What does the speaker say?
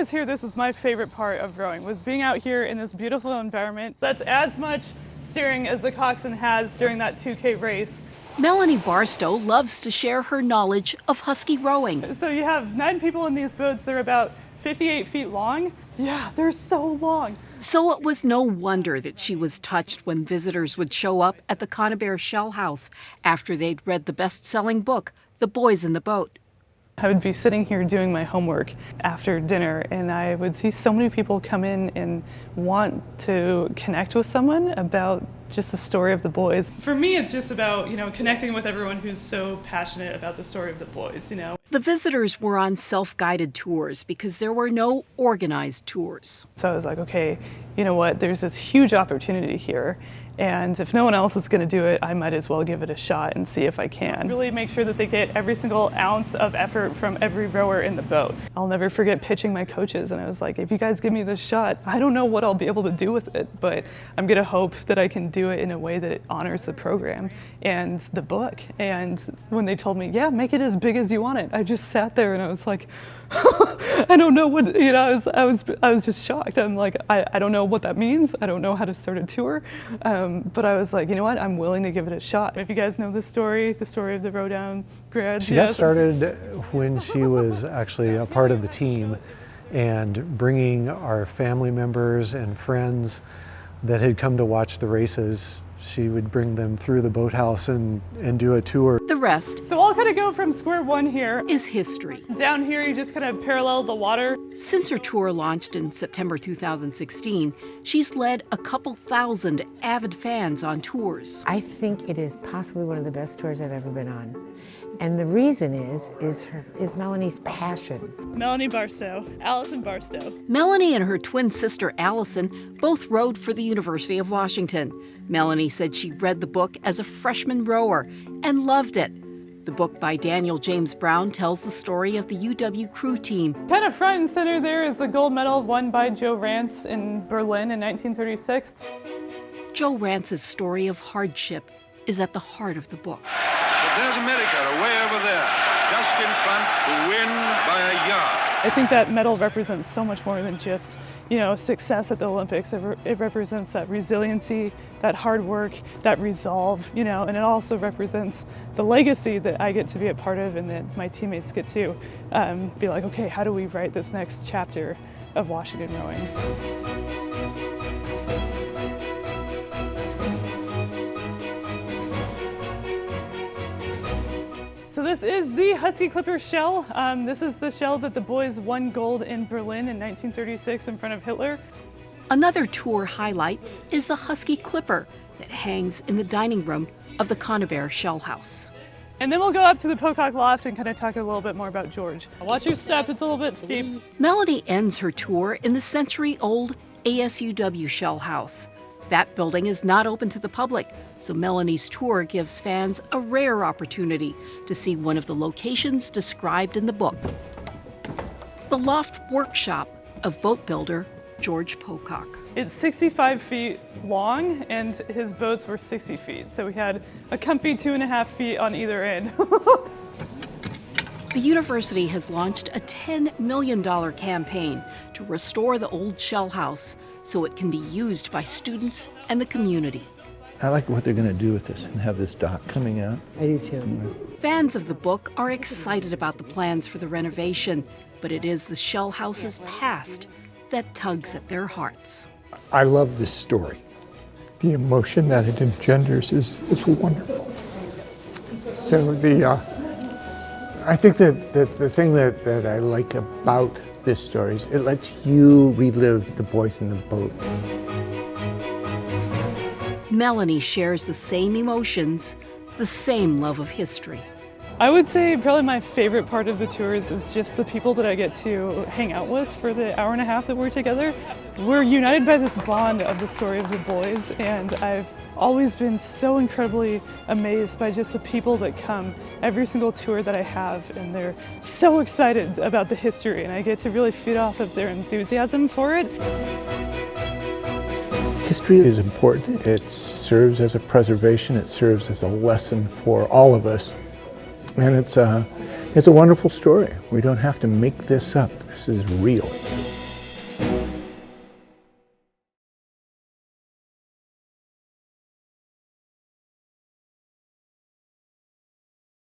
was here, this is my favorite part of rowing, was being out here in this beautiful environment. That's as much steering as the coxswain has during that 2K race. Melanie Barstow loves to share her knowledge of husky rowing. So you have 9 people in these boats. They're about 58 feet long. Yeah, they're so long. So it was no wonder that she was touched when visitors would show up at the Conibear Shellhouse after they'd read the best-selling book, The Boys in the Boat. I would be sitting here doing my homework after dinner, and I would see so many people come in and want to connect with someone about just the story of the boys. For me, it's just about, connecting with everyone who's so passionate about the story of the boys, The visitors were on self-guided tours because there were no organized tours. So I was like, okay, you know what, there's this huge opportunity here. And if no one else is going to do it, I might as well give it a shot and see if I can. Really make sure that they get every single ounce of effort from every rower in the boat. I'll never forget pitching my coaches, and I was like, if you guys give me this shot, I don't know what I'll be able to do with it, but I'm going to hope that I can do it in a way that it honors the program and the book. And when they told me, yeah, make it as big as you want it, I just sat there and I was like, I don't know what, I was just shocked. I'm like, I don't know what that means. I don't know how to start a tour. But I was like, you know what? I'm willing to give it a shot. If you guys know the story of the Rowdown grads. She got started when she was actually a part of the team and bringing our family members and friends that had come to watch the races. She would bring them through the boathouse and do a tour. The rest. So I'll kind of go from square one here. Is history. Down here, you just kind of parallel the water. Since her tour launched in September 2016, she's led a couple thousand avid fans on tours. I think it is possibly one of the best tours I've ever been on. And the reason is Melanie's passion. Melanie Barstow, Allison Barstow. Melanie and her twin sister Allison both rowed for the University of Washington. Melanie said she read the book as a freshman rower and loved it. The book by Daniel James Brown tells the story of the UW crew team. Kind of front and center there is the gold medal won by Joe Rance in Berlin in 1936. Joe Rance's story of hardship is at the heart of the book. But there's America way over there, just in front, to win by a yard. I think that medal represents so much more than just, success at the Olympics. It represents that resiliency, that hard work, that resolve, and it also represents the legacy that I get to be a part of and that my teammates get to be like, okay, how do we write this next chapter of Washington rowing? So this is the Husky Clipper shell. This is the shell that the boys won gold in Berlin in 1936 in front of Hitler. Another tour highlight is the Husky Clipper that hangs in the dining room of the Conibear Shellhouse. And then we'll go up to the Pocock Loft and kind of talk a little bit more about George. Watch your step, it's a little bit steep. Melanie ends her tour in the century-old ASUW Shellhouse. That building is not open to the public, so Melanie's tour gives fans a rare opportunity to see one of the locations described in the book. The loft workshop of boat builder George Pocock. It's 65 feet long and his boats were 60 feet, so we had a comfy 2.5 feet on either end. The university has launched a $10 million campaign to restore the old shell house so it can be used by students and the community. I like what they're going to do with this and have this dock coming out. I do too. Fans of the book are excited about the plans for the renovation, but it is the shell house's past that tugs at their hearts. I love this story. The emotion that it engenders is wonderful. So I think that the thing that I like about this story is it lets you relive the boys in the boat. Melanie shares the same emotions, the same love of history. I would say probably my favorite part of the tours is just the people that I get to hang out with for the hour and a half that we're together. We're united by this bond of the story of the boys, and I've always been so incredibly amazed by just the people that come every single tour that I have, and they're so excited about the history, and I get to really feed off of their enthusiasm for it. History is important. It serves as a preservation. It serves as a lesson for all of us. And it's a wonderful story. We don't have to make this up. This is real.